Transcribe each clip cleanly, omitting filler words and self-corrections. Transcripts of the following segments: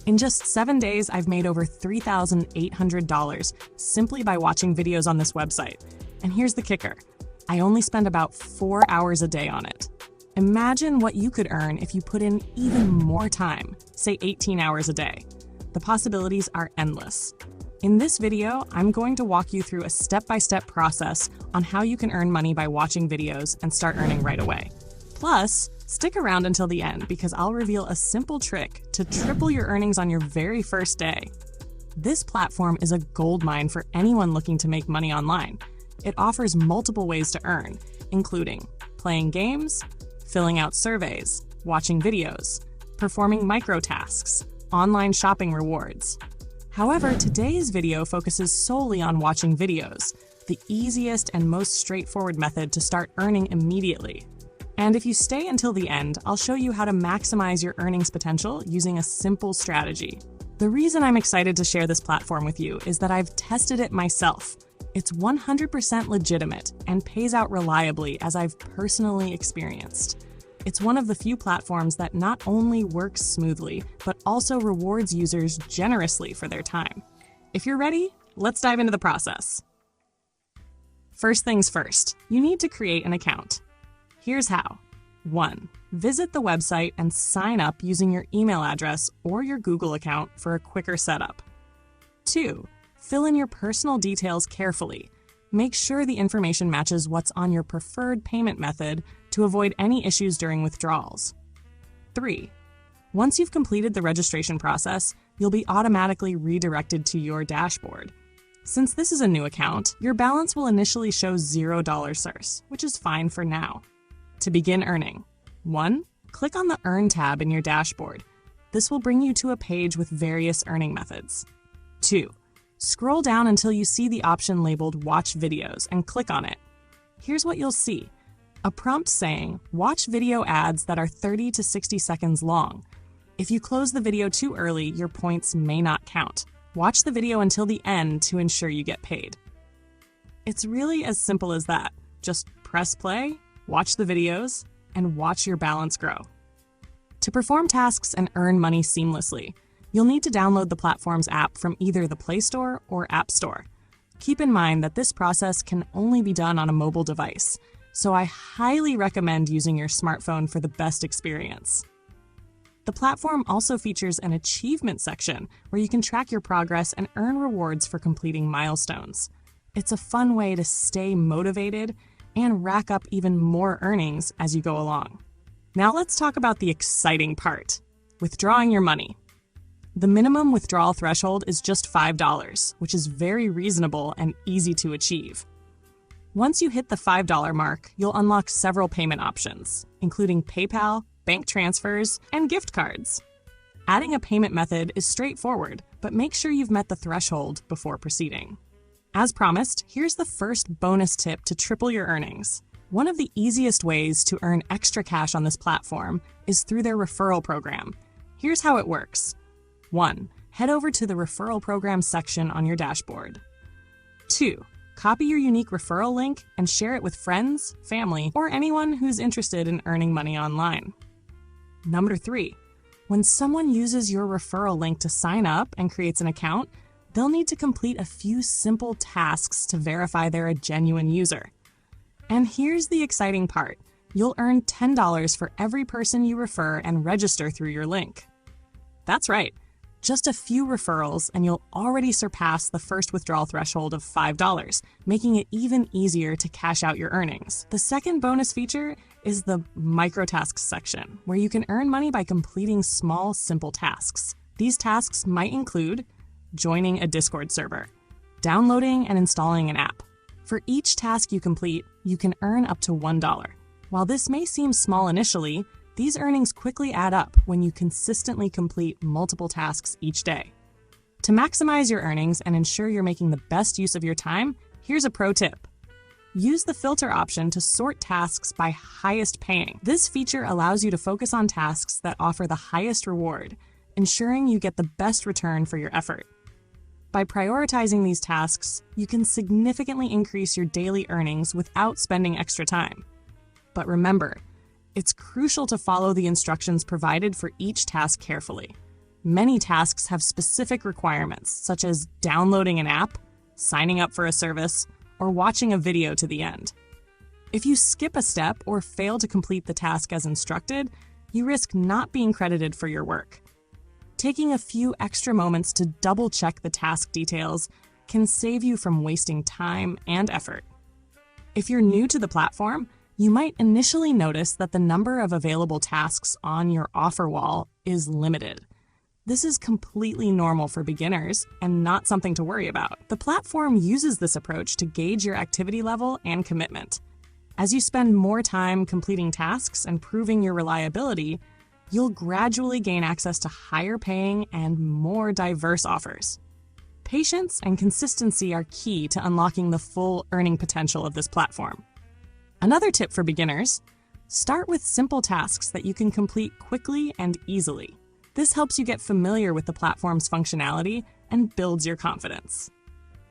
In just 7 days, I've made over $3,800 simply by watching videos on this website. And here's the kicker. I only spend about 4 hours a day on it. Imagine what you could earn if you put in even more time, say 18 hours a day. The possibilities are endless. In this video, I'm going to walk you through a step-by-step process on how you can earn money by watching videos and start earning right away. Plus, stick around until the end because I'll reveal a simple trick to triple your earnings on your very first day. This platform is a goldmine for anyone looking to make money online. It offers multiple ways to earn, including playing games, filling out surveys, watching videos, performing microtasks, online shopping rewards. However, today's video focuses solely on watching videos, the easiest and most straightforward method to start earning immediately. And if you stay until the end, I'll show you how to maximize your earnings potential using a simple strategy. The reason I'm excited to share this platform with you is that I've tested it myself. It's 100% legitimate and pays out reliably, as I've personally experienced. It's one of the few platforms that not only works smoothly, but also rewards users generously for their time. If you're ready, let's dive into the process. First things first, you need to create an account. Here's how. 1. Visit the website and sign up using your email address or your Google account for a quicker setup. 2. Fill in your personal details carefully. Make sure the information matches what's on your preferred payment method to avoid any issues during withdrawals. 3. Once you've completed the registration process, you'll be automatically redirected to your dashboard. Since this is a new account, your balance will initially show $0 CERS, which is fine for now. To begin earning, 1. Click on the Earn tab in your dashboard. This will bring you to a page with various earning methods. 2. Scroll down until you see the option labeled Watch Videos and click on it. Here's what you'll see. A prompt saying, watch video ads that are 30 to 60 seconds long. If you close the video too early, your points may not count. Watch the video until the end to ensure you get paid. It's really as simple as that. Just press play, watch the videos, and watch your balance grow. To perform tasks and earn money seamlessly, you'll need to download the platform's app from either the Play Store or App Store. Keep in mind that this process can only be done on a mobile device, so I highly recommend using your smartphone for the best experience. The platform also features an achievement section where you can track your progress and earn rewards for completing milestones. It's a fun way to stay motivated and rack up even more earnings as you go along. Now let's talk about the exciting part, withdrawing your money. The minimum withdrawal threshold is just $5, which is very reasonable and easy to achieve. Once you hit the $5 mark, you'll unlock several payment options, including PayPal, bank transfers, and gift cards. Adding a payment method is straightforward, but make sure you've met the threshold before proceeding. As promised, here's the first bonus tip to triple your earnings. One of the easiest ways to earn extra cash on this platform is through their referral program. Here's how it works. 1. Head over to the referral program section on your dashboard. 2. Copy your unique referral link and share it with friends, family, or anyone who's interested in earning money online. 3. When someone uses your referral link to sign up and creates an account, they'll need to complete a few simple tasks to verify they're a genuine user. And here's the exciting part. You'll earn $10 for every person you refer and register through your link. That's right. Just a few referrals and you'll already surpass the first withdrawal threshold of $5, making it even easier to cash out your earnings. The second bonus feature is the Microtasks section, where you can earn money by completing small, simple tasks. These tasks might include joining a Discord server, downloading and installing an app. For each task you complete, you can earn up to $1. While this may seem small initially, these earnings quickly add up when you consistently complete multiple tasks each day. To maximize your earnings and ensure you're making the best use of your time, here's a pro tip. Use the filter option to sort tasks by highest paying. This feature allows you to focus on tasks that offer the highest reward, ensuring you get the best return for your effort. By prioritizing these tasks, you can significantly increase your daily earnings without spending extra time. But remember, it's crucial to follow the instructions provided for each task carefully. Many tasks have specific requirements, such as downloading an app, signing up for a service, or watching a video to the end. If you skip a step or fail to complete the task as instructed, you risk not being credited for your work. Taking a few extra moments to double-check the task details can save you from wasting time and effort. If you're new to the platform, you might initially notice that the number of available tasks on your offer wall is limited. This is completely normal for beginners and not something to worry about. The platform uses this approach to gauge your activity level and commitment. As you spend more time completing tasks and proving your reliability, you'll gradually gain access to higher paying and more diverse offers. Patience and consistency are key to unlocking the full earning potential of this platform. Another tip for beginners: start with simple tasks that you can complete quickly and easily. This helps you get familiar with the platform's functionality and builds your confidence.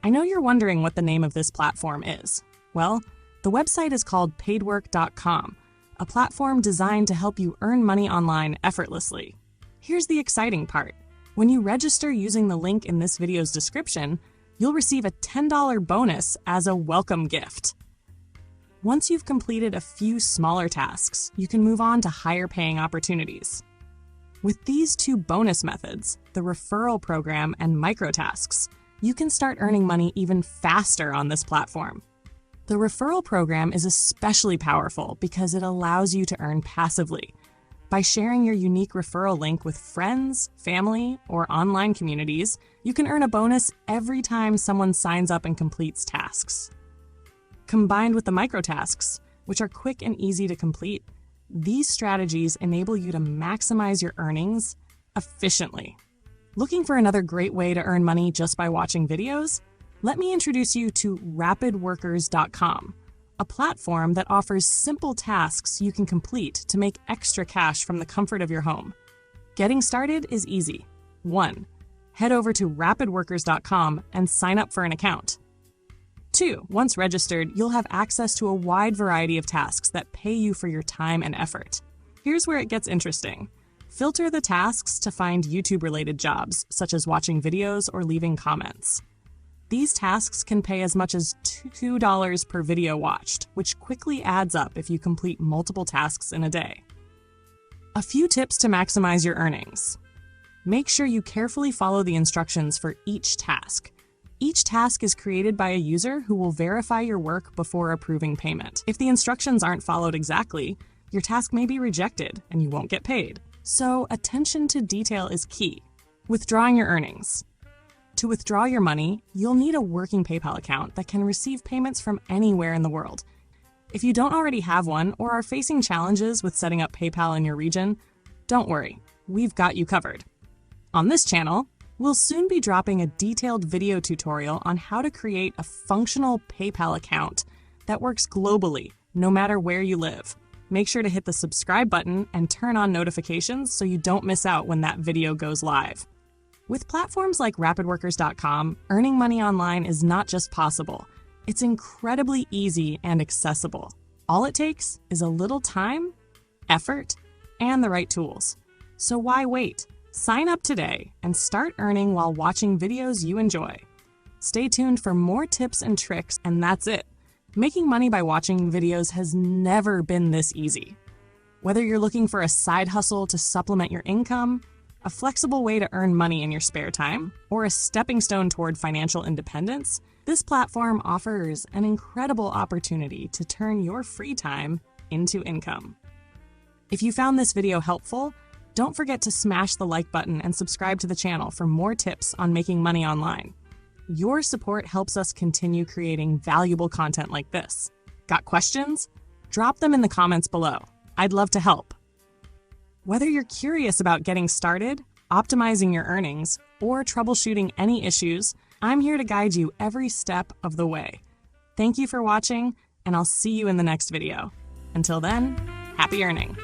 I know you're wondering what the name of this platform is. Well, the website is called paidwork.com, a platform designed to help you earn money online effortlessly. Here's the exciting part. When you register using the link in this video's description, you'll receive a $10 bonus as a welcome gift. Once you've completed a few smaller tasks, you can move on to higher paying opportunities. With these two bonus methods, the Referral program and Microtasks, you can start earning money even faster on this platform. The Referral program is especially powerful because it allows you to earn passively. By sharing your unique referral link with friends, family, or online communities, you can earn a bonus every time someone signs up and completes tasks. Combined with the Microtasks, which are quick and easy to complete, these strategies enable you to maximize your earnings efficiently. Looking for another great way to earn money just by watching videos? Let me introduce you to RapidWorkers.com, a platform that offers simple tasks you can complete to make extra cash from the comfort of your home. Getting started is easy. 1. Head over to RapidWorkers.com and sign up for an account. 2. Once registered, you'll have access to a wide variety of tasks that pay you for your time and effort. Here's where it gets interesting. Filter the tasks to find YouTube-related jobs, such as watching videos or leaving comments. These tasks can pay as much as $2 per video watched, which quickly adds up if you complete multiple tasks in a day. A few tips to maximize your earnings. Make sure you carefully follow the instructions for each task. Each task is created by a user who will verify your work before approving payment. If the instructions aren't followed exactly, your task may be rejected and you won't get paid. So attention to detail is key. Withdrawing your earnings. To withdraw your money, you'll need a working PayPal account that can receive payments from anywhere in the world. If you don't already have one or are facing challenges with setting up PayPal in your region, don't worry, we've got you covered. On this channel, we'll soon be dropping a detailed video tutorial on how to create a functional PayPal account that works globally, no matter where you live. Make sure to hit the subscribe button and turn on notifications so you don't miss out when that video goes live. With platforms like RapidWorkers.com, earning money online is not just possible, it's incredibly easy and accessible. All it takes is a little time, effort, and the right tools. So why wait? Sign up today and start earning while watching videos you enjoy. Stay tuned for more tips and tricks, and that's it. Making money by watching videos has never been this easy. Whether you're looking for a side hustle to supplement your income, a flexible way to earn money in your spare time, or a stepping stone toward financial independence, this platform offers an incredible opportunity to turn your free time into income. If you found this video helpful, don't forget to smash the like button and subscribe to the channel for more tips on making money online. Your support helps us continue creating valuable content like this. Got questions? Drop them in the comments below. I'd love to help. Whether you're curious about getting started, optimizing your earnings, or troubleshooting any issues, I'm here to guide you every step of the way. Thank you for watching, and I'll see you in the next video. Until then, happy earning!